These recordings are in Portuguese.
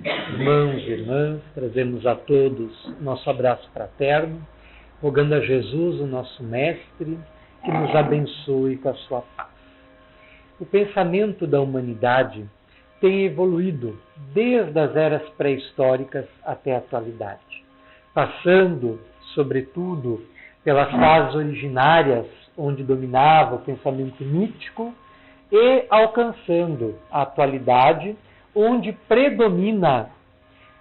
Irmãos e irmãs, trazemos a todos nosso abraço fraterno, rogando a Jesus, o nosso Mestre, que nos abençoe com a sua paz. O pensamento da humanidade tem evoluído desde as eras pré-históricas até a atualidade, passando, sobretudo, pelas fases originárias, onde dominava o pensamento mítico, e alcançando a atualidade, onde predomina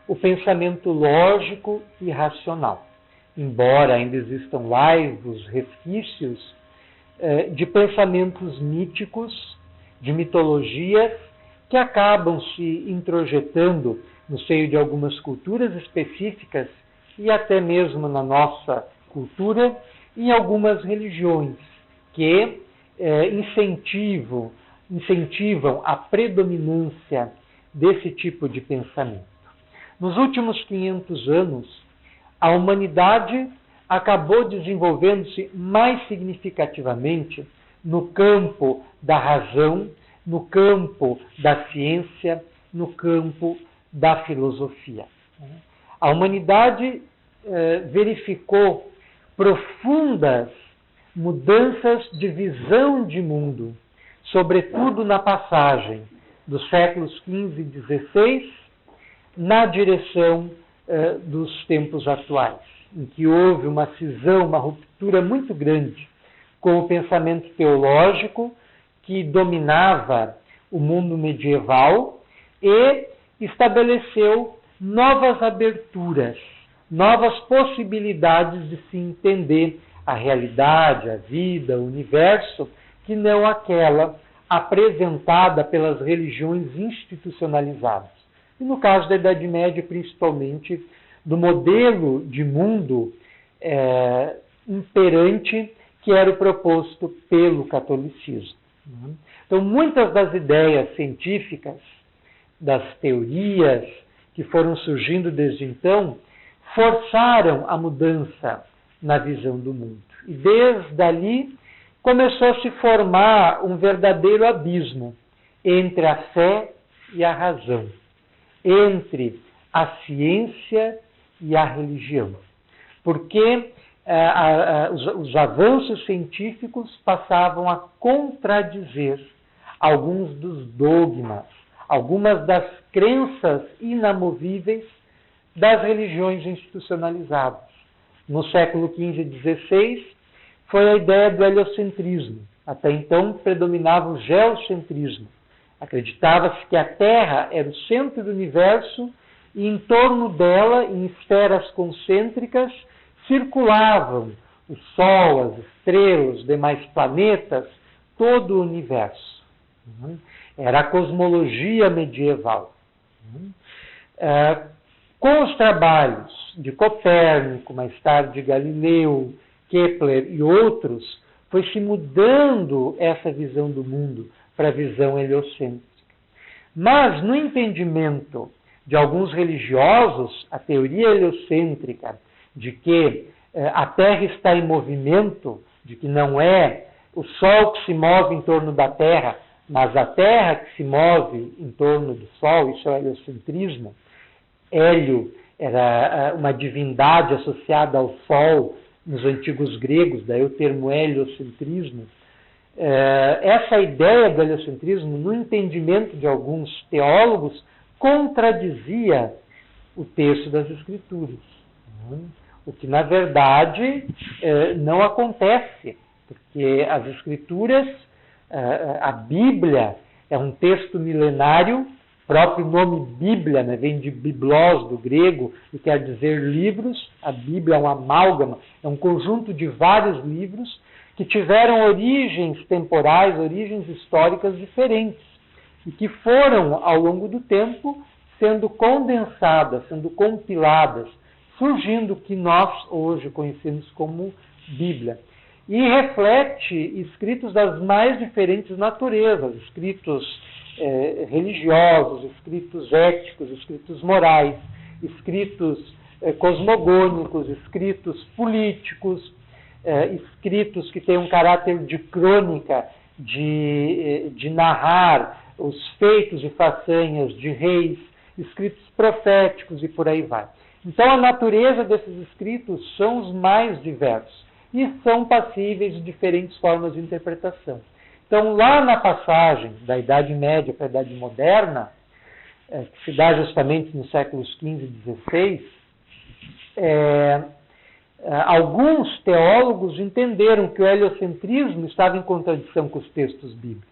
o pensamento lógico e racional. Embora ainda existam laivos resquícios de pensamentos míticos, de mitologias, que acabam se introjetando no seio de algumas culturas específicas e até mesmo na nossa cultura, em algumas religiões que incentivam a predominância desse tipo de pensamento. Nos últimos 500 anos, a humanidade acabou desenvolvendo-se mais significativamente no campo da razão, no campo da ciência, no campo da filosofia. A humanidade verificou profundas mudanças de visão de mundo, sobretudo na passagem dos séculos XV e XVI, na direção dos tempos atuais, em que houve uma cisão, uma ruptura muito grande com o pensamento teológico que dominava o mundo medieval e estabeleceu novas aberturas, novas possibilidades de se entender a realidade, a vida, o universo, que não aquela apresentada pelas religiões institucionalizadas. E no caso da Idade Média, principalmente, do modelo de mundo imperante que era o proposto pelo catolicismo. Então, muitas das ideias científicas, das teorias que foram surgindo desde então, forçaram a mudança na visão do mundo. E desde ali começou a se formar um verdadeiro abismo entre a fé e a razão, entre a ciência e a religião. Porque os avanços científicos passavam a contradizer alguns dos dogmas, algumas das crenças inamovíveis das religiões institucionalizadas. No século XV e XVI foi a ideia do heliocentrismo. Até então predominava o geocentrismo. Acreditava-se que a Terra era o centro do universo e em torno dela, em esferas concêntricas, circulavam o Sol, as estrelas, os demais planetas, todo o universo. Era a cosmologia medieval. Com os trabalhos de Copérnico, mais tarde de Galileu, Kepler e outros, foi se mudando essa visão do mundo para a visão heliocêntrica. Mas, no entendimento de alguns religiosos, a teoria heliocêntrica de que a Terra está em movimento, de que não é o Sol que se move em torno da Terra, mas a Terra que se move em torno do Sol, isso é o heliocentrismo. Hélio era uma divindade associada ao Sol nos antigos gregos, daí o termo heliocentrismo. Essa ideia do heliocentrismo, no entendimento de alguns teólogos, contradizia o texto das Escrituras. O que, na verdade, não acontece, porque as Escrituras, a Bíblia, é um texto milenário. O próprio nome Bíblia, né, vem de biblos, do grego, e quer dizer livros. A Bíblia é um amálgama, é um conjunto de vários livros que tiveram origens temporais, origens históricas diferentes, e que foram, ao longo do tempo, sendo condensadas, sendo compiladas, surgindo o que nós hoje conhecemos como Bíblia. E reflete escritos das mais diferentes naturezas, escritos religiosos, escritos éticos, escritos morais, escritos cosmogônicos, escritos políticos, escritos que têm um caráter de crônica, de narrar os feitos e façanhas de reis, escritos proféticos e por aí vai. Então, a natureza desses escritos são os mais diversos e são passíveis de diferentes formas de interpretação. Então, lá na passagem da Idade Média para a Idade Moderna, que se dá justamente nos séculos XV e XVI, alguns teólogos entenderam que o heliocentrismo estava em contradição com os textos bíblicos,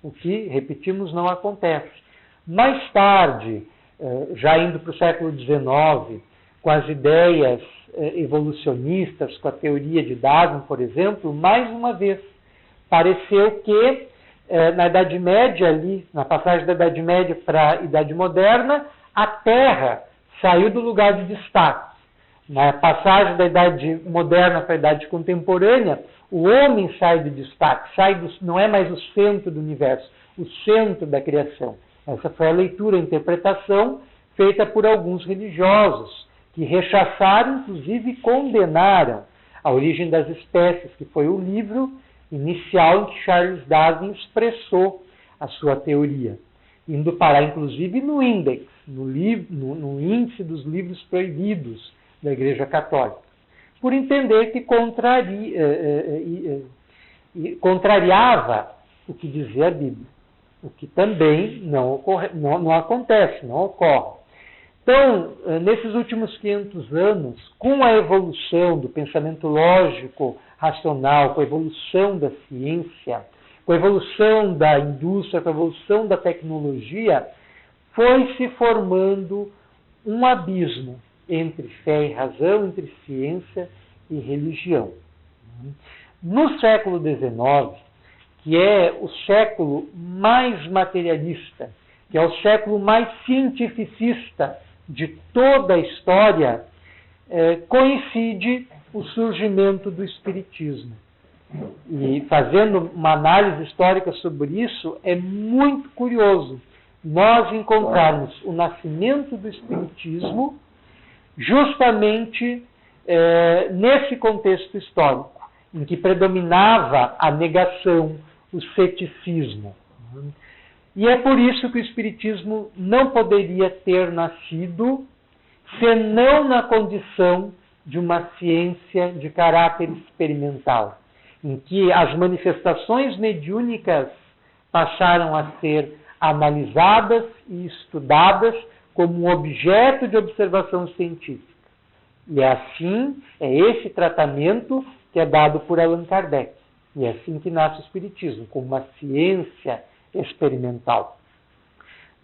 o que, repetimos, não acontece. Mais tarde, já indo para o século XIX, com as ideias evolucionistas, com a teoria de Darwin, por exemplo, mais uma vez, pareceu que na Idade Média, ali, na passagem da Idade Média para a Idade Moderna, a Terra saiu do lugar de destaque. Na passagem da Idade Moderna para a Idade Contemporânea, o homem sai de destaque, não é mais o centro do universo, o centro da criação. Essa foi a leitura, a interpretação feita por alguns religiosos, que rechaçaram, inclusive, e condenaram A Origem das Espécies, que foi o livro inicial em que Charles Darwin expressou a sua teoria, indo parar, inclusive, no Index, no índice dos livros proibidos da Igreja Católica, por entender que contrariava o que dizia a Bíblia, o que também não acontece, não ocorre. Então, nesses últimos 500 anos, com a evolução do pensamento lógico, racional, com a evolução da ciência, com a evolução da indústria, com a evolução da tecnologia, foi se formando um abismo entre fé e razão, entre ciência e religião. No século XIX, que é o século mais materialista, que é o século mais cientificista de toda a história, coincide o surgimento do Espiritismo. E fazendo uma análise histórica sobre isso, é muito curioso nós encontrarmos o nascimento do Espiritismo justamente nesse contexto histórico, em que predominava a negação, o ceticismo. E é por isso que o Espiritismo não poderia ter nascido senão na condição de uma ciência de caráter experimental, em que as manifestações mediúnicas passaram a ser analisadas e estudadas como um objeto de observação científica. E assim, é esse tratamento que é dado por Allan Kardec. E é assim que nasce o Espiritismo, como uma ciência experimental.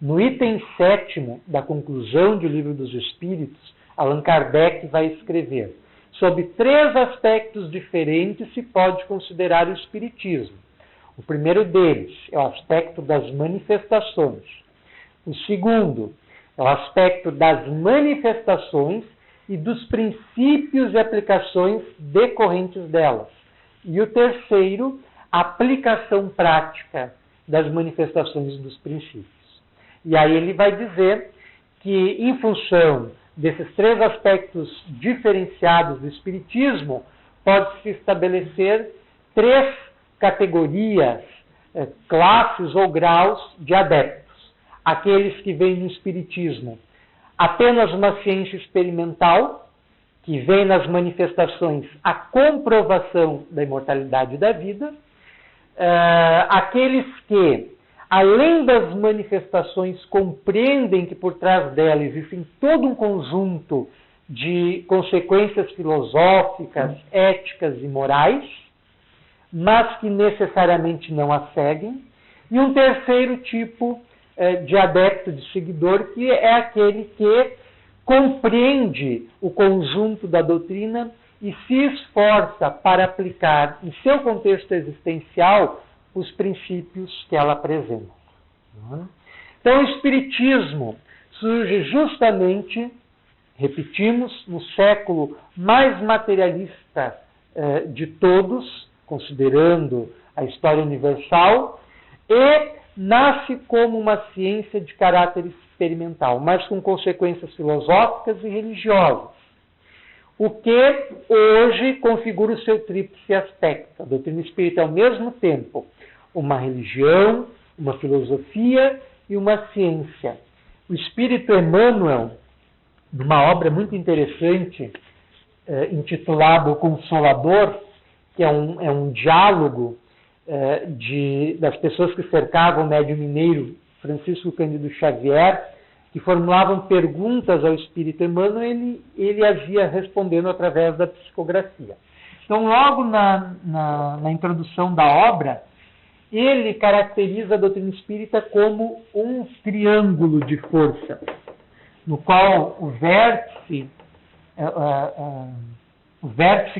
No item 7º da conclusão do Livro dos Espíritos, Allan Kardec vai escrever: sob 3 aspectos diferentes se pode considerar o Espiritismo. O primeiro deles é o aspecto das manifestações. O segundo é o aspecto das manifestações e dos princípios e aplicações decorrentes delas. E o terceiro, a aplicação prática das manifestações e dos princípios. E aí ele vai dizer que, em função desses 3 aspectos diferenciados do Espiritismo, pode-se estabelecer 3 categorias, classes ou graus de adeptos. Aqueles que veem no Espiritismo apenas uma ciência experimental, que vê nas manifestações a comprovação da imortalidade da vida, aqueles que, além das manifestações, compreendem que por trás dela existem todo um conjunto de consequências filosóficas, éticas e morais, mas que necessariamente não a seguem, e um terceiro tipo de adepto, de seguidor, que é aquele que compreende o conjunto da doutrina e se esforça para aplicar em seu contexto existencial os princípios que ela apresenta. Então, o Espiritismo surge justamente, repetimos, no século mais materialista de todos, considerando a história universal, e nasce como uma ciência de caráter experimental, mas com consequências filosóficas e religiosas, o que hoje configura o seu tríplice aspecto. A doutrina espírita é ao mesmo tempo uma religião, uma filosofia e uma ciência. O Espírito Emmanuel, numa obra muito interessante, intitulado O Consolador, que é um diálogo das pessoas que cercavam o médium mineiro Francisco Cândido Xavier, que formulavam perguntas ao Espírito Emmanuel, ele as ia respondendo através da psicografia. Então, logo na introdução da obra, ele caracteriza a doutrina espírita como um triângulo de força, no qual o vértice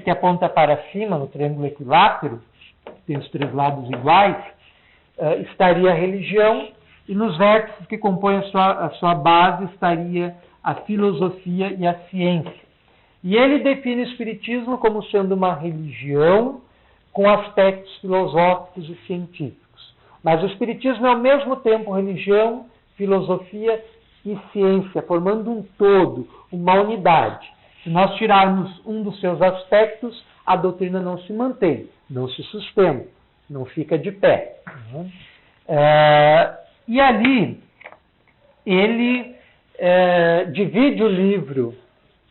que aponta para cima, no triângulo equilátero, tem os três lados iguais, estaria a religião, e nos vértices que compõem a sua base estaria a filosofia e a ciência. E ele define o Espiritismo como sendo uma religião com aspectos filosóficos e científicos. Mas o Espiritismo é ao mesmo tempo religião, filosofia e ciência, formando um todo, uma unidade. Se nós tirarmos um dos seus aspectos, a doutrina não se mantém, não se sustenta, não fica de pé. E ali, ele divide o livro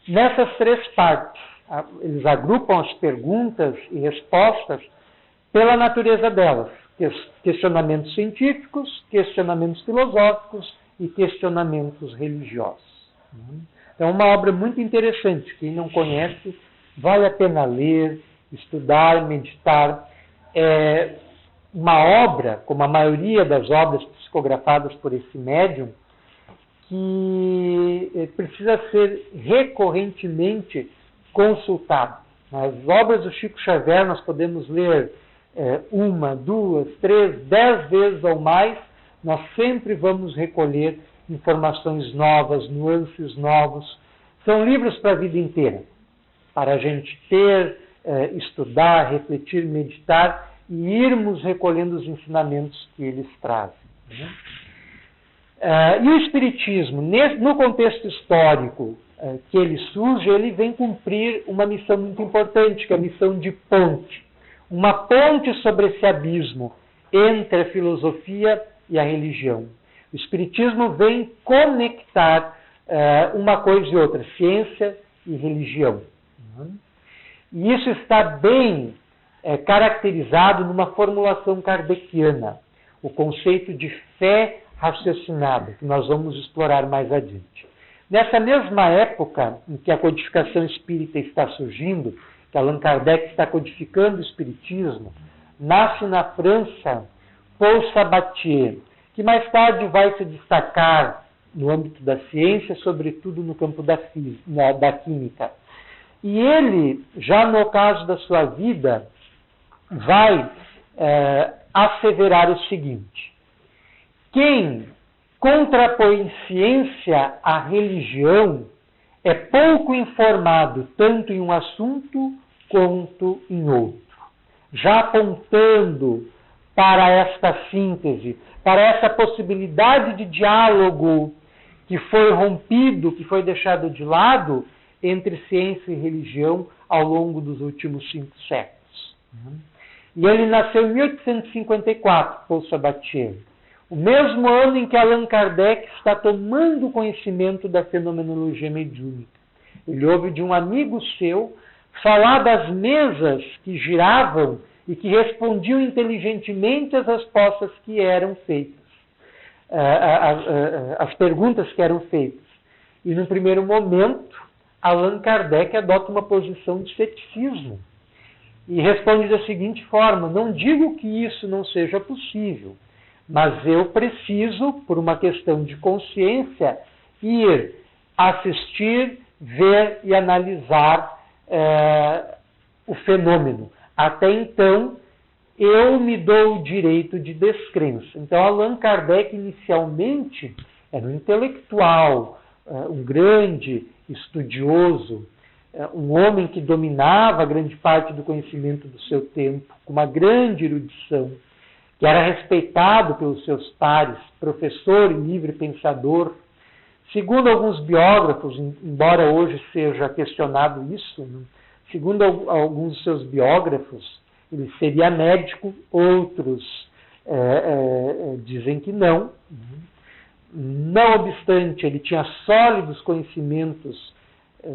nessas três partes. Eles agrupam as perguntas e respostas pela natureza delas. Questionamentos científicos, questionamentos filosóficos e questionamentos religiosos. Então, é uma obra muito interessante. Quem não conhece, vale a pena ler, estudar, meditar. É uma obra, como a maioria das obras psicografadas por esse médium, que precisa ser recorrentemente consultado. As obras do Chico Xavier nós podemos ler 1, 2, 3, 10 vezes ou mais, nós sempre vamos recolher informações novas, nuances novos. São livros para a vida inteira, para a gente ter, estudar, refletir, meditar e irmos recolhendo os ensinamentos que eles trazem. E o Espiritismo, no contexto histórico que ele surge, ele vem cumprir uma missão muito importante, que é a missão de ponte. Uma ponte sobre esse abismo entre a filosofia e a religião. O Espiritismo vem conectar uma coisa e outra, ciência e religião. E isso está bem caracterizado numa formulação kardeciana, o conceito de fé raciocinada, que nós vamos explorar mais adiante. Nessa mesma época em que a codificação espírita está surgindo, que Allan Kardec está codificando o espiritismo, nasce na França Paul Sabatier, que mais tarde vai se destacar no âmbito da ciência, sobretudo no campo da química. E ele, já no ocaso da sua vida, vai asseverar o seguinte: quem contrapõe ciência à religião é pouco informado tanto em um assunto quanto em outro. Já apontando para esta síntese, para essa possibilidade de diálogo que foi rompido, que foi deixado de lado entre ciência e religião ao longo dos últimos 5 séculos. E ele nasceu em 1854, Paul Sabatier, o mesmo ano em que Allan Kardec está tomando conhecimento da fenomenologia mediúnica. Ele ouve de um amigo seu falar das mesas que giravam e que respondiam inteligentemente às respostas que eram feitas, as perguntas que eram feitas. E, no primeiro momento, Allan Kardec adota uma posição de ceticismo e responde da seguinte forma: não digo que isso não seja possível, mas eu preciso, por uma questão de consciência, ir assistir, ver e analisar o fenômeno. Até então, eu me dou o direito de descrença. Então, Allan Kardec, inicialmente, era um intelectual, um grande estudioso, um homem que dominava grande parte do conhecimento do seu tempo, com uma grande erudição, que era respeitado pelos seus pares, professor e livre pensador. Segundo alguns biógrafos, embora hoje seja questionado isso, né? Segundo alguns de seus biógrafos, ele seria médico, outros dizem que não. Não obstante, ele tinha sólidos conhecimentos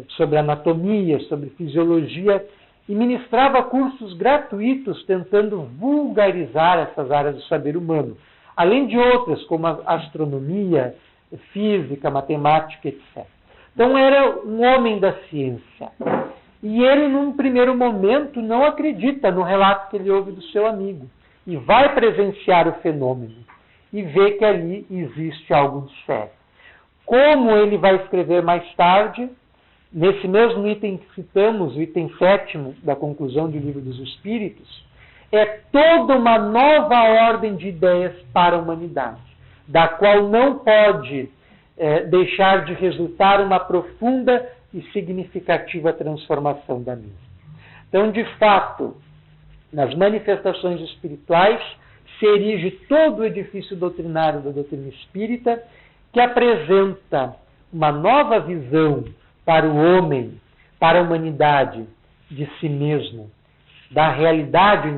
sobre anatomia, sobre fisiologia, e ministrava cursos gratuitos tentando vulgarizar essas áreas do saber humano, além de outras, como a astronomia, física, matemática, etc. Então era um homem da ciência. E ele, num primeiro momento, não acredita no relato que ele ouve do seu amigo. E vai presenciar o fenômeno. E vê que ali existe algo de sério. Como ele vai escrever mais tarde, nesse mesmo item que citamos, o item 7º da conclusão do Livro dos Espíritos, é toda uma nova ordem de ideias para a humanidade, da qual não pode deixar de resultar uma profunda e significativa transformação da mesma. Então, de fato, nas manifestações espirituais se erige todo o edifício doutrinário da doutrina espírita, que apresenta uma nova visão para o homem, para a humanidade, de si mesmo, da realidade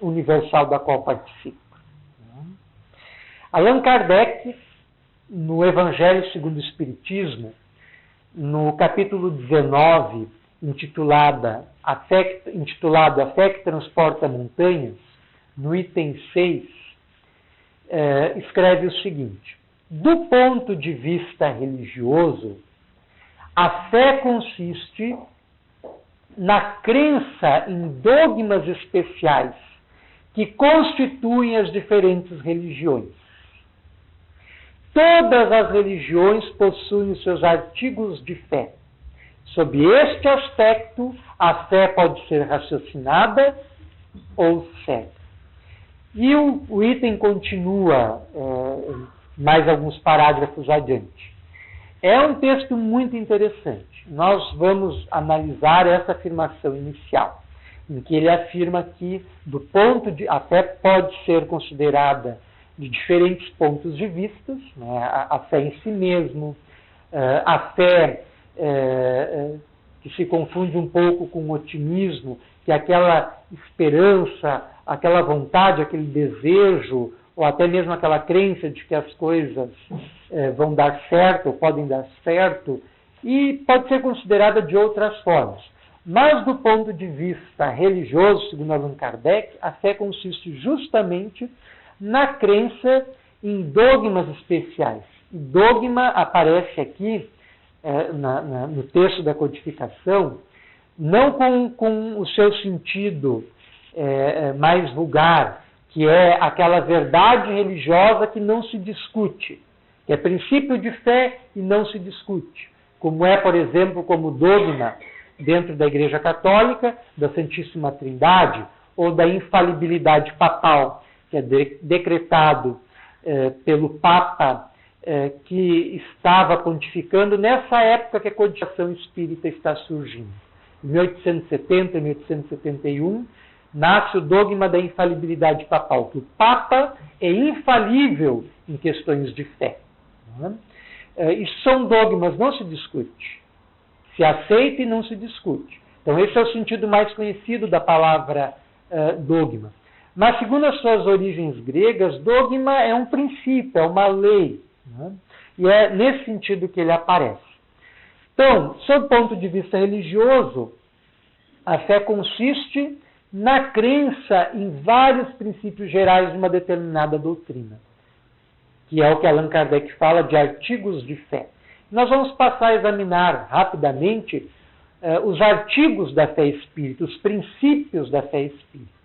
universal da qual participa. Allan Kardec, no Evangelho segundo o Espiritismo, no capítulo 19, intitulado A Fé que Transporta Montanhas, no item 6, escreve o seguinte: do ponto de vista religioso, a fé consiste na crença em dogmas especiais que constituem as diferentes religiões. Todas as religiões possuem os seus artigos de fé. Sob este aspecto, a fé pode ser raciocinada ou cega. E o item continua mais alguns parágrafos adiante. É um texto muito interessante. Nós vamos analisar essa afirmação inicial, em que ele afirma que a fé pode ser considerada de diferentes pontos de vista, né? A fé em si mesmo, a fé que se confunde um pouco com o otimismo, que é aquela esperança, aquela vontade, aquele desejo, ou até mesmo aquela crença de que as coisas vão dar certo, ou podem dar certo, e pode ser considerada de outras formas. Mas, do ponto de vista religioso, segundo Allan Kardec, a fé consiste justamente na crença em dogmas especiais. E dogma aparece aqui, no texto da codificação, não com o seu sentido mais vulgar, que é aquela verdade religiosa que não se discute, que é princípio de fé e não se discute, como é, por exemplo, como dogma dentro da Igreja Católica, da Santíssima Trindade, ou da infalibilidade papal, que é decretado pelo Papa que estava pontificando nessa época que a codificação espírita está surgindo. Em 1870 e 1871, nasce o dogma da infalibilidade papal, que o Papa é infalível em questões de fé. Isso são dogmas, não se discute. Se aceita e não se discute. Então, esse é o sentido mais conhecido da palavra dogma. Mas, segundo as suas origens gregas, dogma é um princípio, é uma lei. E é nesse sentido que ele aparece. Então, sob o ponto de vista religioso, a fé consiste na crença em vários princípios gerais de uma determinada doutrina, que é o que Allan Kardec fala de artigos de fé. Nós vamos passar a examinar rapidamente os artigos da fé espírita, os princípios da fé espírita.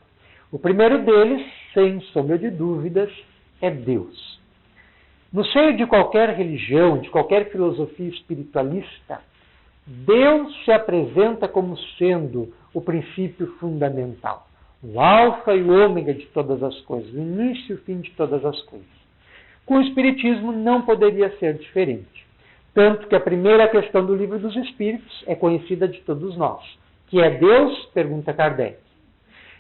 O primeiro deles, sem sombra de dúvidas, é Deus. No seio de qualquer religião, de qualquer filosofia espiritualista, Deus se apresenta como sendo o princípio fundamental, o alfa e o ômega de todas as coisas, o início e o fim de todas as coisas. Com o Espiritismo não poderia ser diferente. Tanto que a primeira questão do Livro dos Espíritos é conhecida de todos nós. Que é Deus? Pergunta Kardec.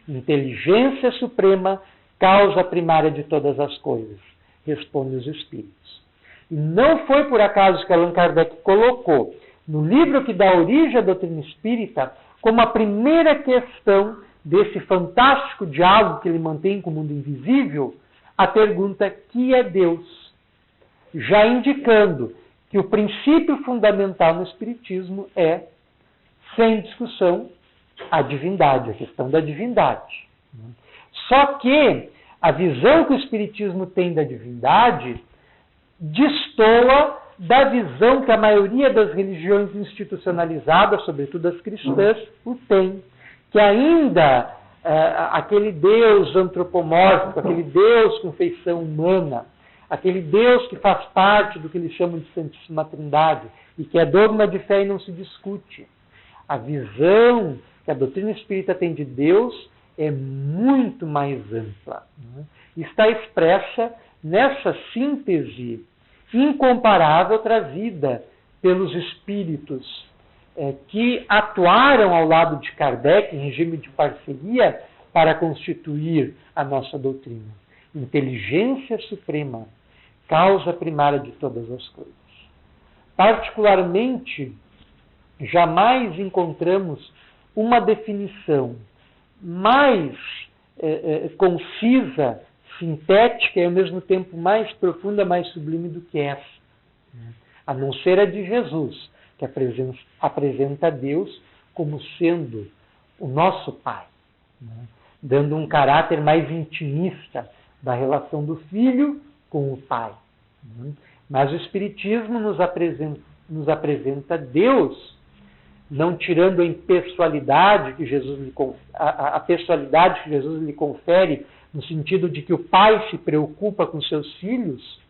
Inteligência suprema, causa primária de todas as coisas, respondem os Espíritos. E não foi por acaso que Allan Kardec colocou no livro que dá origem à doutrina espírita como a primeira questão desse fantástico diálogo que ele mantém com o mundo invisível, a pergunta: que é Deus? já indicando que o princípio fundamental no Espiritismo é, sem discussão, a divindade, a questão da divindade. Só que a visão que o Espiritismo tem da divindade destoa da visão que a maioria das religiões institucionalizadas, sobretudo as cristãs, o tem. Que ainda aquele Deus antropomórfico, aquele Deus com feição humana, aquele Deus que faz parte do que eles chamam de Santíssima Trindade e que é dogma de fé e não se discute. A visão que a doutrina espírita tem de Deus é muito mais ampla. Está expressa nessa síntese incomparável trazida pelos espíritos que atuaram ao lado de Kardec em regime de parceria para constituir a nossa doutrina. Inteligência suprema, causa primária de todas as coisas. Particularmente, jamais encontramos uma definição mais concisa, sintética e ao mesmo tempo mais profunda, mais sublime do que essa. A não ser a de Jesus, que apresenta Deus como sendo o nosso Pai, dando um caráter mais intimista da relação do Filho com o Pai. Mas o Espiritismo nos apresenta Deus, não tirando a impessoalidade que a pessoalidade que Jesus lhe confere, no sentido de que o Pai se preocupa com seus filhos.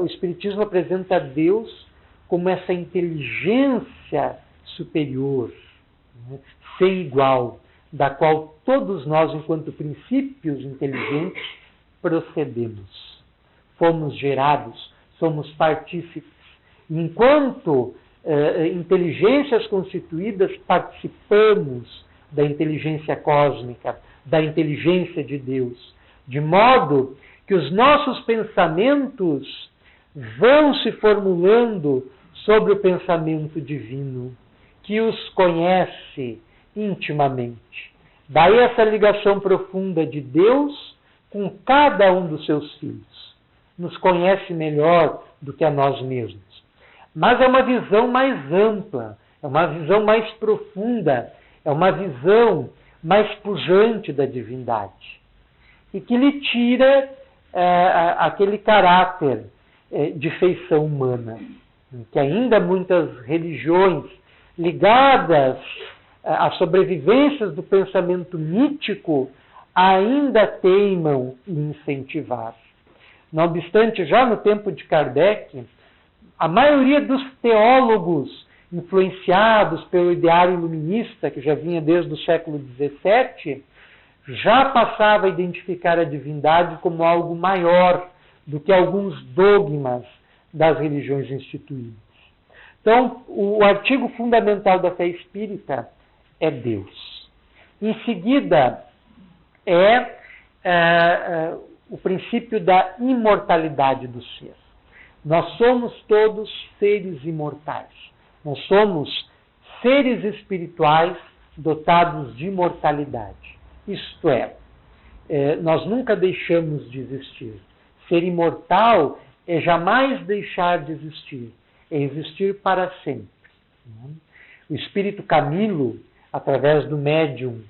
O Espiritismo apresenta Deus como essa inteligência superior, sem igual, da qual todos nós, enquanto princípios inteligentes, procedemos. Fomos gerados, somos partícipes. Enquanto inteligências constituídas, participamos da inteligência cósmica, da inteligência de Deus, de modo que os nossos pensamentos vão se formulando sobre o pensamento divino, que os conhece intimamente. Daí essa ligação profunda de Deus com cada um dos seus filhos. Nos conhece melhor do que a nós mesmos. Mas é uma visão mais ampla, é uma visão mais profunda, é uma visão mais pujante da divindade. E que lhe tira aquele caráter de feição humana, que ainda muitas religiões ligadas às sobrevivências do pensamento mítico ainda teimam em incentivar. Não obstante, já no tempo de Kardec, a maioria dos teólogos influenciados pelo ideário iluminista, que já vinha desde o século XVII, já passava a identificar a divindade como algo maior do que alguns dogmas das religiões instituídas. Então, o artigo fundamental da fé espírita é Deus. Em seguida, o princípio da imortalidade do ser. Nós somos todos seres imortais. Nós somos seres espirituais dotados de imortalidade. Isto é, nós nunca deixamos de existir. Ser imortal é jamais deixar de existir, é existir para sempre. O espírito Camilo, através do médium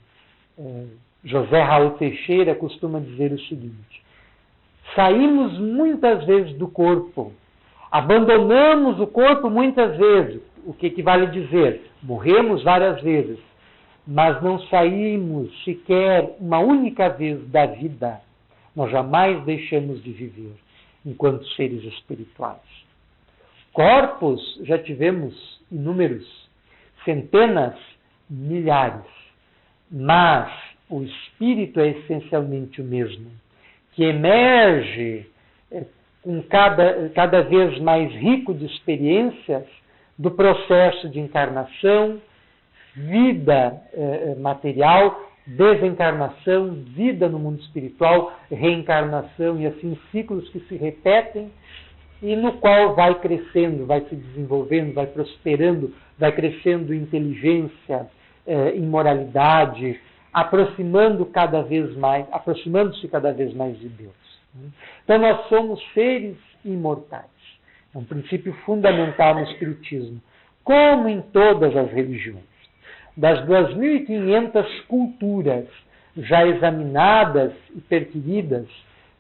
José Raul Teixeira, costuma dizer o seguinte: saímos muitas vezes do corpo, abandonamos o corpo muitas vezes, o que equivale a dizer, morremos várias vezes, mas não saímos sequer uma única vez da vida. Nós jamais deixamos de viver enquanto seres espirituais. Corpos já tivemos inúmeros, centenas, milhares, mas o espírito é essencialmente o mesmo, que emerge com cada vez mais rico de experiências do processo de encarnação, vida material, desencarnação, vida no mundo espiritual, reencarnação e assim ciclos que se repetem e no qual vai crescendo, vai se desenvolvendo, vai prosperando, vai crescendo inteligência, imoralidade, aproximando-se cada vez mais de Deus. Então nós somos seres imortais. É um princípio fundamental no Espiritismo, como em todas as religiões. Das 2.500 culturas já examinadas e perquiridas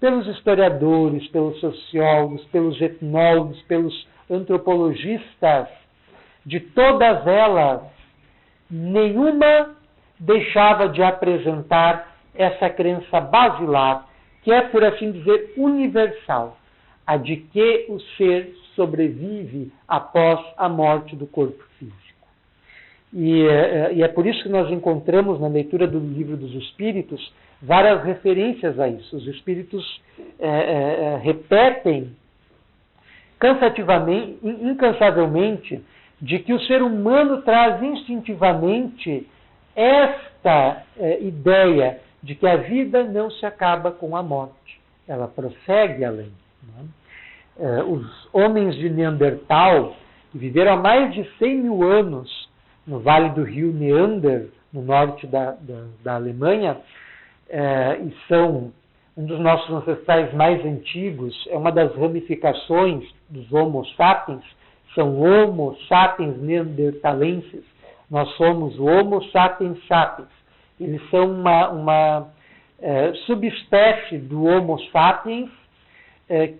pelos historiadores, pelos sociólogos, pelos etnólogos, pelos antropologistas, de todas elas, nenhuma deixava de apresentar essa crença basilar, que é, por assim dizer, universal, a de que o ser sobrevive após a morte do corpo físico. E é por isso que nós encontramos na leitura do Livro dos Espíritos várias referências a isso. Os Espíritos repetem cansativamente, incansavelmente, de que o ser humano traz instintivamente esta ideia de que a vida não se acaba com a morte. Ela prossegue além. Os homens de Neandertal, que viveram há mais de 100 mil anos no vale do rio Neander, no norte da Alemanha, e são um dos nossos ancestrais mais antigos, é uma das ramificações dos Homo sapiens, são Homo sapiens neandertalenses, nós somos o Homo sapiens sapiens. Eles são uma subespécie do Homo sapiens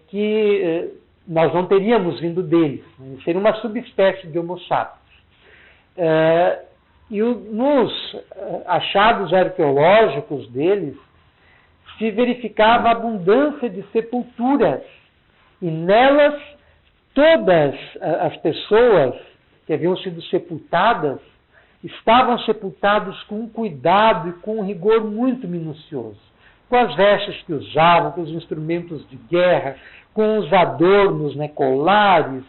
que nós não teríamos vindo deles. Seria uma subespécie de Homo sapiens. E nos achados arqueológicos deles se verificava a abundância de sepulturas, e nelas todas as pessoas que haviam sido sepultadas estavam sepultadas com um cuidado e com um rigor muito minucioso, com as vestes que usavam, com os instrumentos de guerra, com os adornos, colares.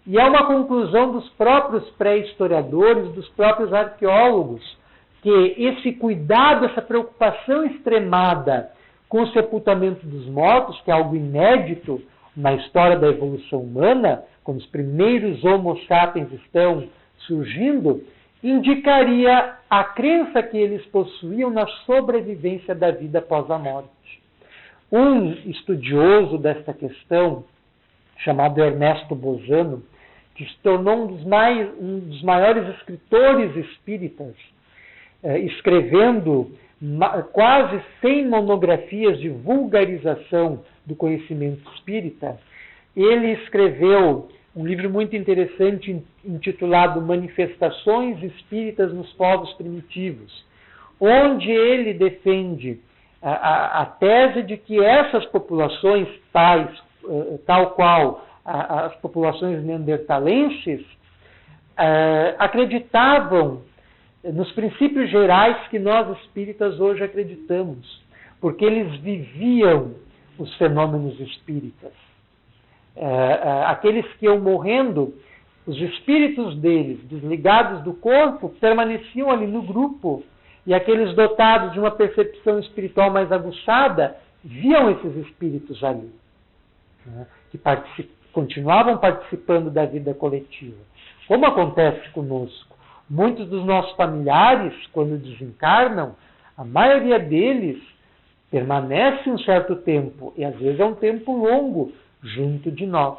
E é uma conclusão dos próprios pré-historiadores, dos próprios arqueólogos, que esse cuidado, essa preocupação extremada com o sepultamento dos mortos, que é algo inédito na história da evolução humana, quando os primeiros Homo sapiens estão surgindo, indicaria a crença que eles possuíam na sobrevivência da vida após a morte. Um estudioso desta questão, chamado Ernesto Bozano, que se tornou um dos maiores escritores espíritas, escrevendo quase 100 monografias de vulgarização do conhecimento espírita. Ele escreveu um livro muito interessante intitulado Manifestações Espíritas nos Povos Primitivos, onde ele defende a tese de que essas populações tal qual as populações neandertalenses, acreditavam nos princípios gerais que nós espíritas hoje acreditamos, porque eles viviam os fenômenos espíritas. Aqueles que iam morrendo, os espíritos deles, desligados do corpo, permaneciam ali no grupo, e aqueles dotados de uma percepção espiritual mais aguçada viam esses espíritos ali, que continuavam participando da vida coletiva. Como acontece conosco? Muitos dos nossos familiares, quando desencarnam, a maioria deles permanece um certo tempo, e às vezes é um tempo longo, junto de nós.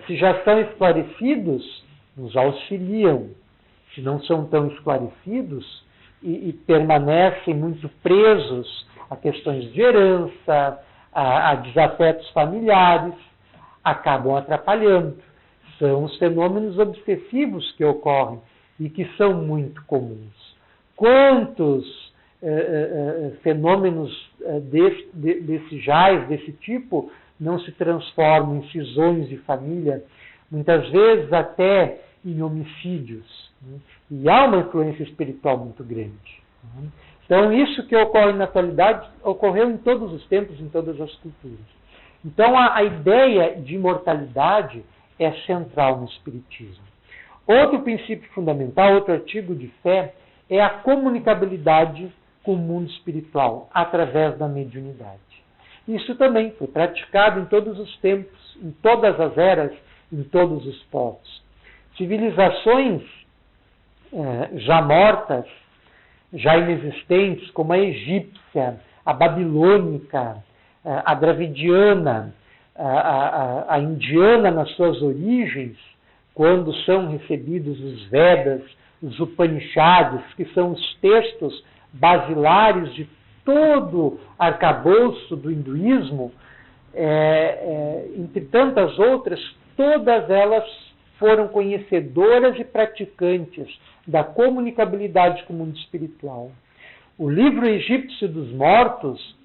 Se já são esclarecidos, nos auxiliam. Se não são tão esclarecidos e permanecem muito presos a questões de herança, a desafetos familiares, acabam atrapalhando. São os fenômenos obsessivos que ocorrem e que são muito comuns. Quantos fenômenos desse tipo não se transformam em cisões de família, muitas vezes até em homicídios. E há uma influência espiritual muito grande. Então, isso que ocorre na atualidade ocorreu em todos os tempos, em todas as culturas. Então, a ideia de imortalidade é central no Espiritismo. Outro princípio fundamental, outro artigo de fé, é a comunicabilidade com o mundo espiritual, através da mediunidade. Isso também foi praticado em todos os tempos, em todas as eras, em todos os povos. Civilizações já mortas, já inexistentes, como a egípcia, a babilônica, a dravidiana, a indiana nas suas origens, quando são recebidos os Vedas, os Upanishads, que são os textos basilares de todo arcabouço do hinduísmo, entre tantas outras, todas elas foram conhecedoras e praticantes da comunicabilidade com o mundo espiritual. O livro egípcio dos mortos,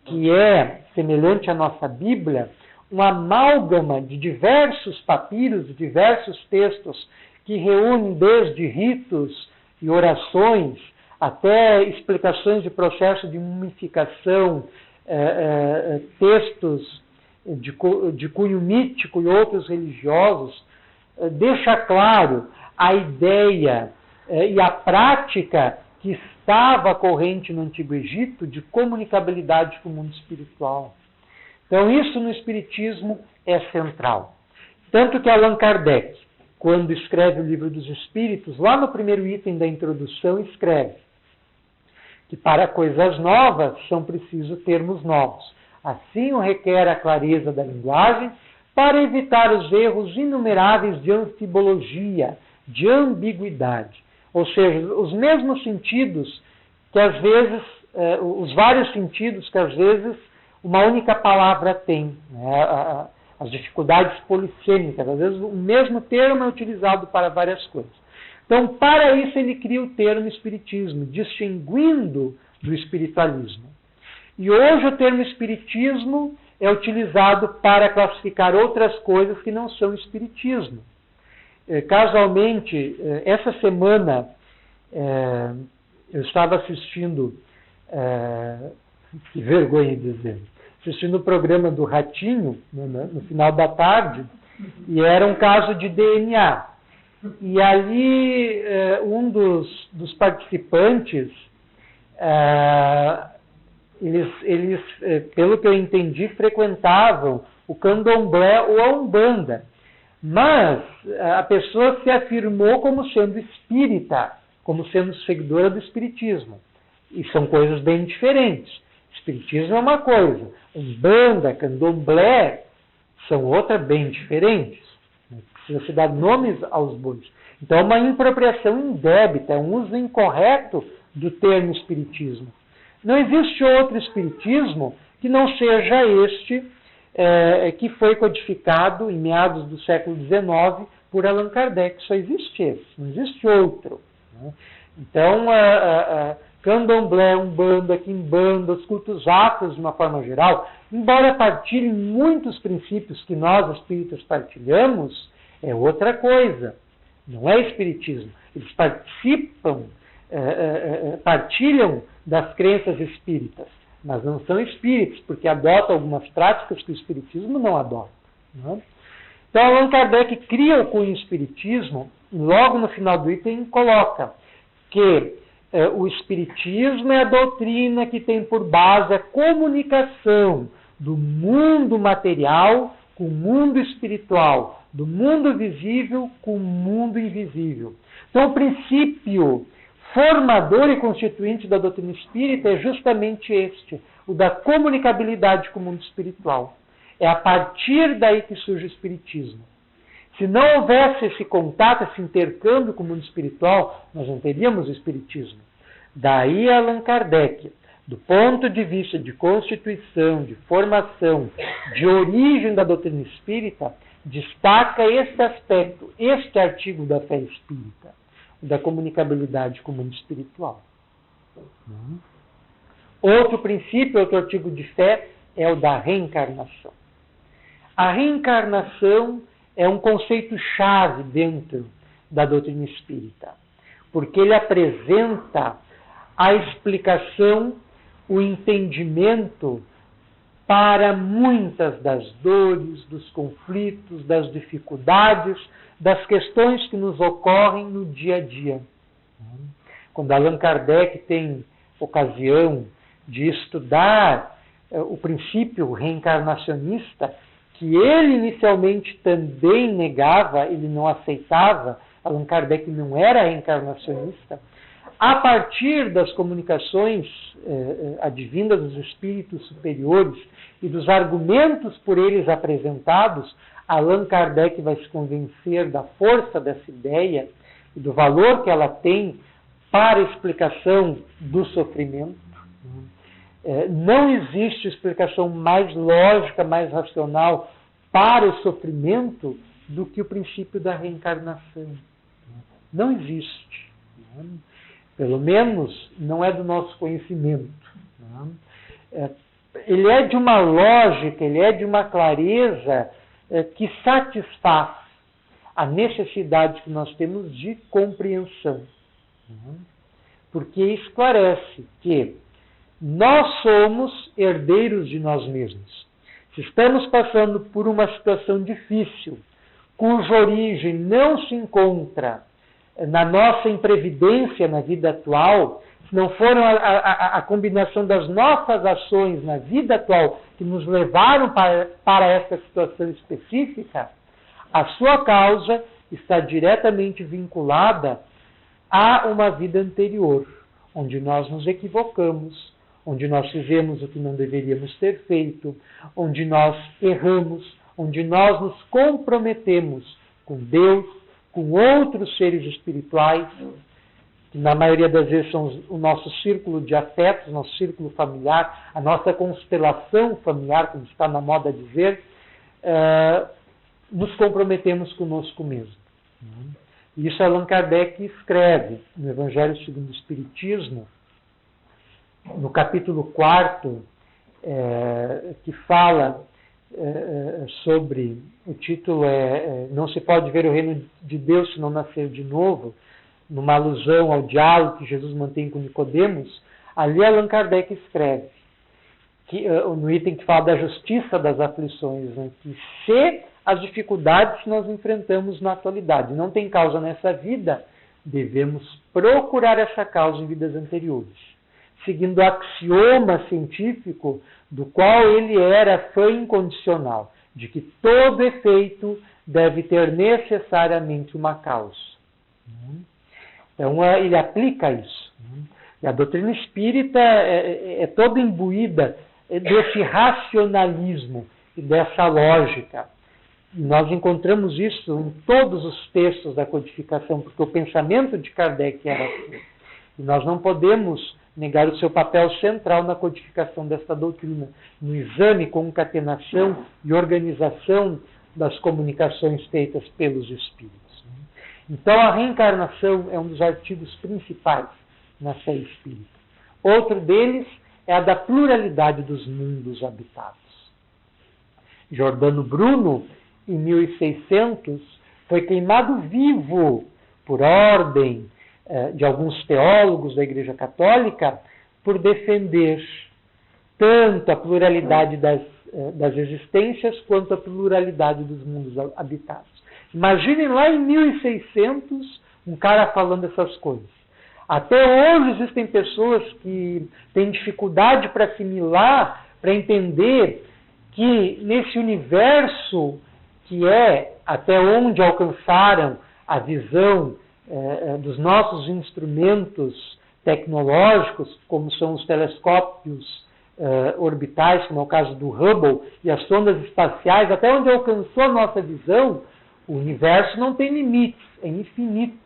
que é semelhante à nossa Bíblia, um amálgama de diversos papiros, de diversos textos, que reúnem desde ritos e orações, até explicações de processo de mumificação, textos de cunho mítico e outros religiosos, deixa claro a ideia e a prática que estava corrente no Antigo Egito de comunicabilidade com o mundo espiritual. Então, isso no Espiritismo é central. Tanto que Allan Kardec, quando escreve o Livro dos Espíritos, lá no primeiro item da introdução, escreve que para coisas novas são precisos termos novos. Assim o requer a clareza da linguagem para evitar os erros inumeráveis de anfibologia, de ambiguidade. Ou seja, os mesmos sentidos que às vezes, os vários sentidos que às vezes uma única palavra tem, né? As dificuldades polissêmicas, às vezes o mesmo termo é utilizado para várias coisas. Então, para isso ele cria o termo espiritismo, distinguindo do espiritualismo. E hoje o termo espiritismo é utilizado para classificar outras coisas que não são espiritismo. Casualmente, essa semana eu estava assistindo, que vergonha de dizer, assistindo o programa do Ratinho, no final da tarde, e era um caso de DNA. E ali um dos participantes, eles, pelo que eu entendi, frequentavam o candomblé ou a umbanda. Mas a pessoa se afirmou como sendo espírita, como sendo seguidora do espiritismo. E são coisas bem diferentes. Espiritismo é uma coisa, umbanda, candomblé são outras bem diferentes. Precisa se dar nomes aos bois. Então é uma impropriação indébita, é um uso incorreto do termo espiritismo. Não existe outro espiritismo que não seja este que foi codificado em meados do século XIX por Allan Kardec. Só existe esse, não existe outro. Né? Então, candomblé, umbanda, quimbanda, os cultos afros de uma forma geral, embora partilhem muitos princípios que nós espíritas partilhamos, é outra coisa. Não é espiritismo. Eles partilham das crenças espíritas, mas não são espíritos, porque adotam algumas práticas que o espiritismo não adota. Né? Então, Allan Kardec cria o cunho espiritismo e logo no final do item coloca que o espiritismo é a doutrina que tem por base a comunicação do mundo material com o mundo espiritual, do mundo visível com o mundo invisível. Então, o princípio formador e constituinte da doutrina espírita é justamente este, o da comunicabilidade com o mundo espiritual. É a partir daí que surge o espiritismo. Se não houvesse esse contato, esse intercâmbio com o mundo espiritual, nós não teríamos o espiritismo. Daí Allan Kardec, do ponto de vista de constituição, de formação, de origem da doutrina espírita, destaca este aspecto, este artigo da fé espírita, da comunicabilidade com o mundo espiritual. Outro princípio, outro artigo de fé, é o da reencarnação. A reencarnação é um conceito-chave dentro da doutrina espírita, porque ele apresenta a explicação, o entendimento para muitas das dores, dos conflitos, das dificuldades, das questões que nos ocorrem no dia a dia. Quando Allan Kardec tem ocasião de estudar o princípio reencarnacionista, que ele inicialmente também negava, ele não aceitava, Allan Kardec não era reencarnacionista, a partir das comunicações advindas dos espíritos superiores e dos argumentos por eles apresentados, Allan Kardec vai se convencer da força dessa ideia e do valor que ela tem para a explicação do sofrimento. Não existe explicação mais lógica, mais racional para o sofrimento do que o princípio da reencarnação. Não existe. Pelo menos não é do nosso conhecimento. Ele é de uma lógica, ele é de uma clareza que satisfaz a necessidade que nós temos de compreensão. Porque esclarece que nós somos herdeiros de nós mesmos. Se estamos passando por uma situação difícil, cuja origem não se encontra na nossa imprevidência na vida atual, se não foram a combinação das nossas ações na vida atual que nos levaram para essa situação específica, a sua causa está diretamente vinculada a uma vida anterior, onde nós nos equivocamos, onde nós fizemos o que não deveríamos ter feito, onde nós erramos, onde nós nos comprometemos com Deus, com outros seres espirituais, que na maioria das vezes são o nosso círculo de afetos, nosso círculo familiar, a nossa constelação familiar, como está na moda dizer, nos comprometemos conosco mesmo. Isso Allan Kardec escreve no Evangelho segundo o Espiritismo, no capítulo 4, que fala sobre, o título Não se pode ver o reino de Deus se não nascer de novo, numa alusão ao diálogo que Jesus mantém com Nicodemos. Ali Allan Kardec escreve, no item que fala da justiça das aflições, né, que se as dificuldades que nós enfrentamos na atualidade não tem causa nessa vida, devemos procurar essa causa em vidas anteriores, seguindo o axioma científico do qual ele era fã incondicional, de que todo efeito deve ter necessariamente uma causa. Então, ele aplica isso. E a doutrina espírita é toda imbuída desse racionalismo e dessa lógica. E nós encontramos isso em todos os textos da codificação, porque o pensamento de Kardec era assim. E nós não podemos negar o seu papel central na codificação desta doutrina, no exame, concatenação e organização das comunicações feitas pelos espíritos. Então, a reencarnação é um dos artigos principais na fé espírita. Outro deles é a da pluralidade dos mundos habitados. Giordano Bruno, em 1600, foi queimado vivo por ordem de alguns teólogos da Igreja Católica por defender tanto a pluralidade das existências quanto a pluralidade dos mundos habitados. Imaginem lá em 1600 um cara falando essas coisas. Até hoje existem pessoas que têm dificuldade para assimilar, para entender que nesse universo que é até onde alcançaram a visão dos nossos instrumentos tecnológicos, como são os telescópios orbitais, como é o caso do Hubble, e as sondas espaciais, até onde alcançou a nossa visão, o universo não tem limites, é infinito.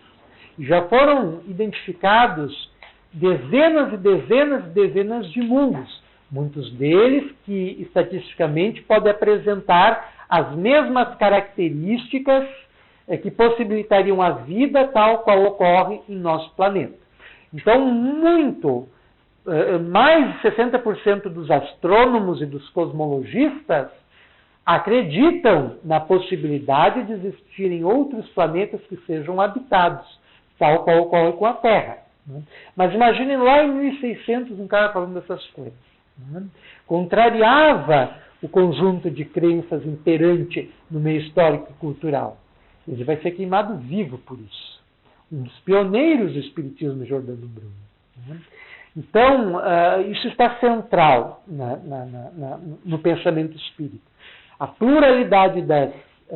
E já foram identificados dezenas e dezenas e dezenas de mundos, muitos deles que estatisticamente podem apresentar as mesmas características que possibilitariam a vida tal qual ocorre em nosso planeta. Então, mais de 60% dos astrônomos e dos cosmologistas acreditam na possibilidade de existirem outros planetas que sejam habitados, tal qual ocorre com a Terra. Mas imaginem lá em 1600 um cara falando dessas coisas. Contrariava o conjunto de crenças imperante no meio histórico e cultural. Ele vai ser queimado vivo por isso. Um dos pioneiros do Espiritismo, Giordano Bruno. Então, isso está central no pensamento espírita. A pluralidade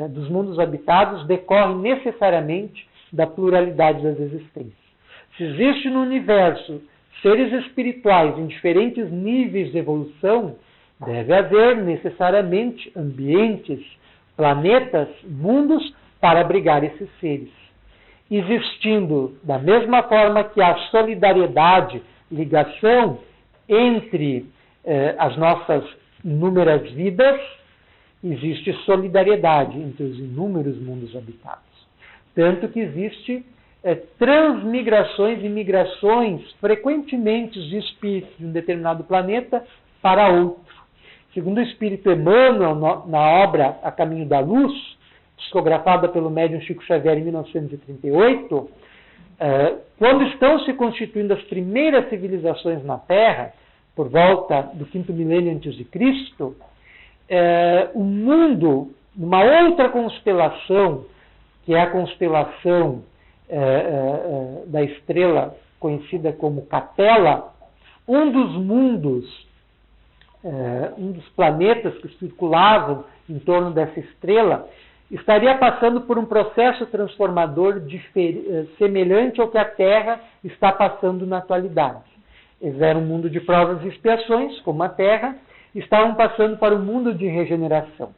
dos mundos habitados decorre necessariamente da pluralidade das existências. Se existe no universo seres espirituais em diferentes níveis de evolução, deve haver necessariamente ambientes, planetas, mundos para abrigar esses seres. Existindo da mesma forma que a solidariedade, ligação entre as nossas inúmeras vidas, existe solidariedade entre os inúmeros mundos habitados. Tanto que existe transmigrações e migrações frequentemente de espíritos de um determinado planeta para outro. Segundo o espírito Emmanuel, na obra A Caminho da Luz, psicografada pelo médium Chico Xavier em 1938, quando estão se constituindo as primeiras civilizações na Terra, por volta do 5º milênio antes de Cristo, o mundo, numa outra constelação, que é a constelação da estrela conhecida como Capela, um dos mundos, um dos planetas que circulavam em torno dessa estrela, estaria passando por um processo transformador semelhante ao que a Terra está passando na atualidade. Eles eram um mundo de provas e expiações, como a Terra, estavam passando para o mundo de regeneração.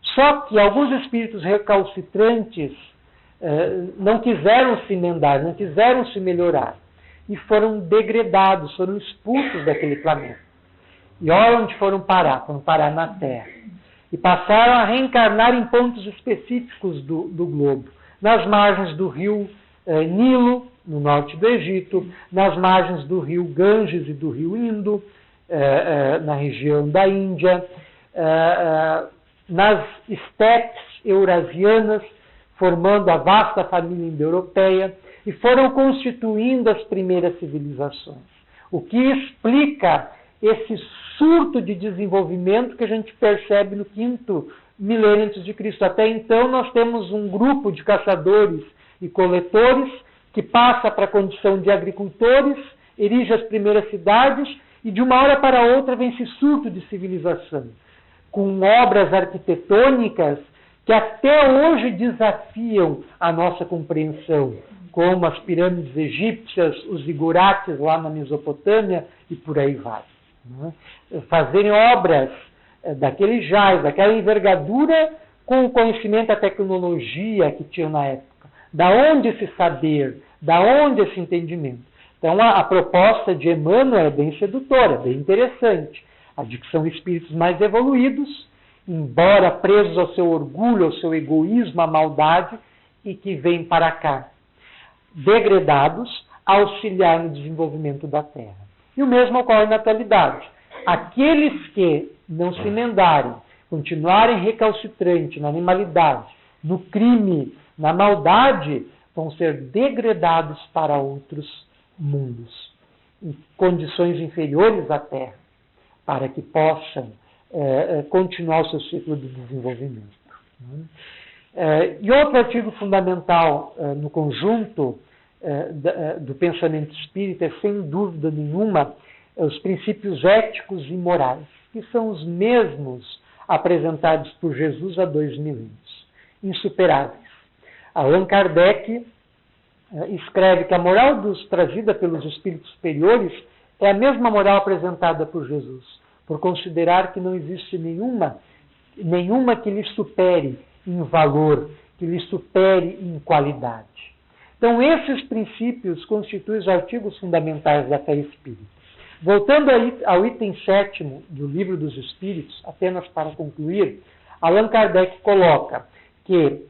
Só que alguns espíritos recalcitrantes não quiseram se emendar, não quiseram se melhorar, e foram degradados, foram expulsos daquele planeta. E olha onde foram parar na Terra. E passaram a reencarnar em pontos específicos do globo, nas margens do rio Nilo, no norte do Egito, nas margens do rio Ganges e do rio Indo, na região da Índia, nas estepes eurasianas, formando a vasta família indo-europeia, e foram constituindo as primeiras civilizações. O que explica esse surto de desenvolvimento que a gente percebe no 5º milênio antes de Cristo. Até então nós temos um grupo de caçadores e coletores que passa para a condição de agricultores, erige as primeiras cidades e de uma hora para outra vem esse surto de civilização, com obras arquitetônicas que até hoje desafiam a nossa compreensão, como as pirâmides egípcias, os zigurates lá na Mesopotâmia e por aí vai. Fazerem obras daquele jazz, daquela envergadura, com o conhecimento, a tecnologia que tinham na época. Da onde esse saber? Da onde esse entendimento? Então a proposta de Emmanuel é bem sedutora, bem interessante. A de que são espíritos mais evoluídos, embora presos ao seu orgulho, ao seu egoísmo, à maldade, e que vêm para cá, degradados, auxiliar no desenvolvimento da Terra. E o mesmo ocorre na atualidade. Aqueles que não se emendarem, continuarem recalcitrantes na animalidade, no crime, na maldade, vão ser degradados para outros mundos, em condições inferiores à Terra, para que possam continuar o seu ciclo de desenvolvimento. E outro artigo fundamental no conjunto do pensamento espírita é, sem dúvida nenhuma, os princípios éticos e morais, que são os mesmos apresentados por Jesus há 2 milênios, insuperáveis. Allan Kardec escreve que a moral trazida pelos espíritos superiores é a mesma moral apresentada por Jesus, por considerar que não existe nenhuma que lhe supere em valor, que lhe supere em qualidade. Então, esses princípios constituem os artigos fundamentais da fé espírita. Voltando ao item 7º do Livro dos Espíritos, apenas para concluir, Allan Kardec coloca que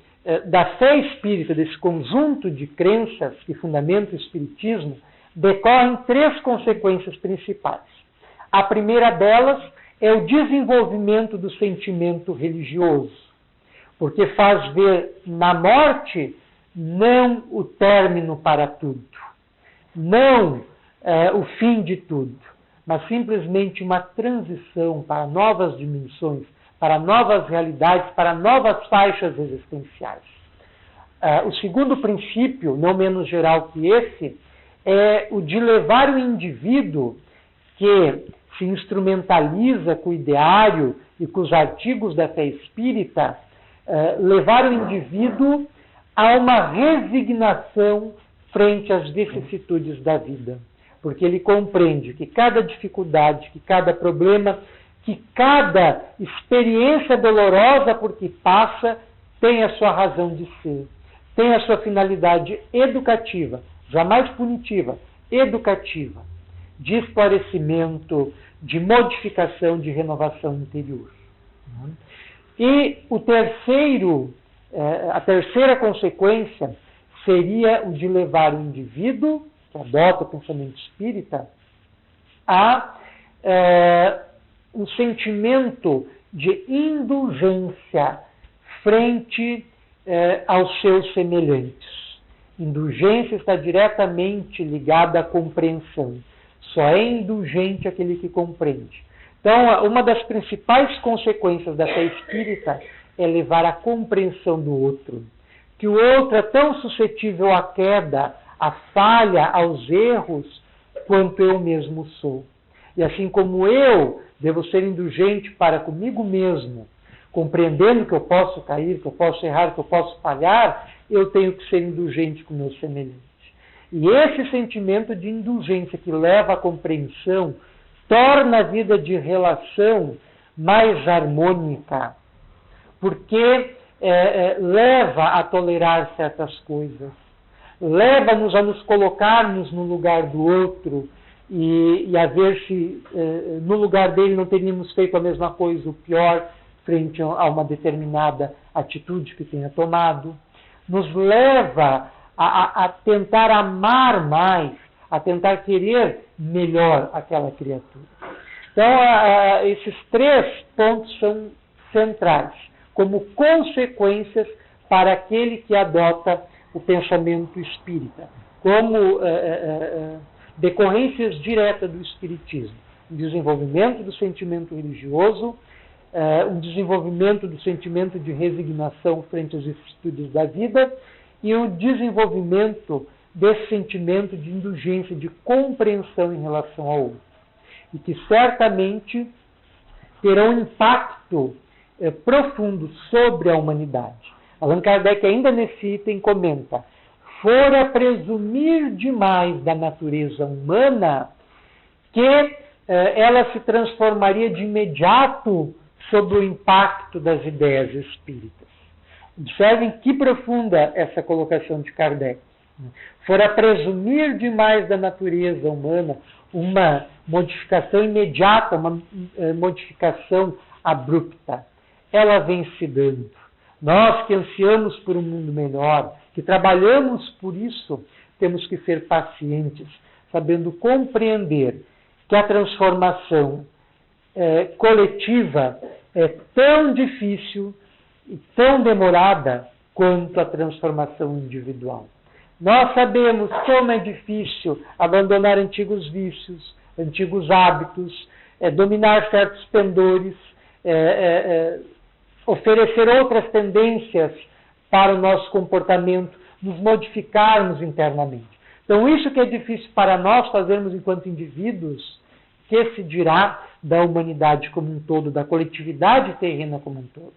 da fé espírita, desse conjunto de crenças que fundamentam o espiritismo, decorrem 3 consequências principais. A primeira delas é o desenvolvimento do sentimento religioso, porque faz ver na morte não o término para tudo, não o fim de tudo, mas simplesmente uma transição para novas dimensões, para novas realidades, para novas faixas existenciais. O segundo princípio, não menos geral que esse, é o de levar o indivíduo que se instrumentaliza com o ideário e com os artigos da fé espírita, levar o indivíduo a uma resignação frente às vicissitudes da vida. Porque ele compreende que cada dificuldade, que cada problema, que cada experiência dolorosa por que passa tem a sua razão de ser, tem a sua finalidade educativa, jamais punitiva, educativa, de esclarecimento, de modificação, de renovação interior. E a terceira consequência seria o de levar o indivíduo que adota o pensamento espírita a um sentimento de indulgência frente aos seus semelhantes. Indulgência está diretamente ligada à compreensão. Só é indulgente aquele que compreende. Então, uma das principais consequências da fé espírita é levar à compreensão do outro. Que o outro é tão suscetível à queda, à falha, aos erros, quanto eu mesmo sou. E assim como eu devo ser indulgente para comigo mesmo, compreendendo que eu posso cair, que eu posso errar, que eu posso falhar, eu tenho que ser indulgente com o meu semelhante. E esse sentimento de indulgência que leva à compreensão torna a vida de relação mais harmônica, porque leva a tolerar certas coisas, leva-nos a nos colocarmos no lugar do outro e a ver se no lugar dele não teríamos feito a mesma coisa, o pior, frente a uma determinada atitude que tenha tomado. Nos leva a tentar amar mais, a tentar querer melhor aquela criatura. Então, esses 3 pontos são centrais, como consequências para aquele que adota o pensamento espírita, como decorrências diretas do espiritismo. Um desenvolvimento do sentimento religioso, um desenvolvimento do sentimento de resignação frente às vicissitudes da vida e o desenvolvimento desse sentimento de indulgência, de compreensão em relação ao outro. E que certamente terão um impacto profundo sobre a humanidade. Allan Kardec, ainda nesse item, comenta: fora presumir demais da natureza humana que ela se transformaria de imediato sob o impacto das ideias espíritas. Observem que profunda essa colocação de Kardec. Fora presumir demais da natureza humana uma modificação imediata, uma modificação abrupta. Ela vem se dando. Nós que ansiamos por um mundo melhor, que trabalhamos por isso, temos que ser pacientes, sabendo compreender que a transformação coletiva é tão difícil e tão demorada quanto a transformação individual. Nós sabemos como é difícil abandonar antigos vícios, antigos hábitos, dominar certos pendores, oferecer outras tendências para o nosso comportamento, nos modificarmos internamente. Então, isso que é difícil para nós fazermos enquanto indivíduos, que se dirá da humanidade como um todo, da coletividade terrena como um todo.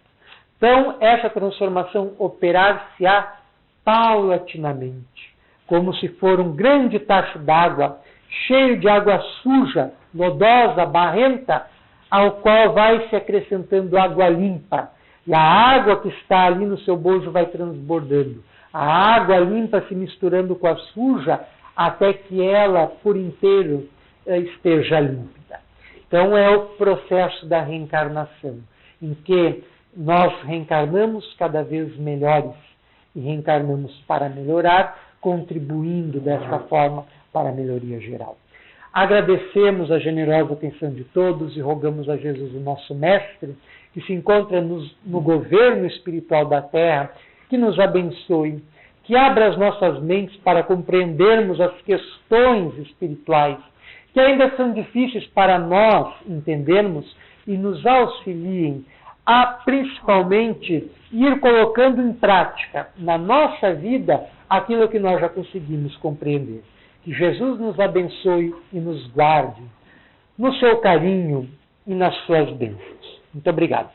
Então, essa transformação operar-se-á paulatinamente, como se for um grande tacho d'água, cheio de água suja, lodosa, barrenta, ao qual vai se acrescentando água limpa. E a água que está ali no seu bojo vai transbordando. A água limpa se misturando com a suja, até que ela, por inteiro, esteja límpida. Então, é o processo da reencarnação, em que nós reencarnamos cada vez melhores e reencarnamos para melhorar, contribuindo dessa forma para a melhoria geral. Agradecemos a generosa atenção de todos e rogamos a Jesus, o nosso Mestre, que se encontra no governo espiritual da Terra, que nos abençoe, que abra as nossas mentes para compreendermos as questões espirituais, que ainda são difíceis para nós entendermos, e nos auxiliem a, principalmente, ir colocando em prática na nossa vida aquilo que nós já conseguimos compreender. Que Jesus nos abençoe e nos guarde no seu carinho e nas suas bênçãos. Muito obrigado.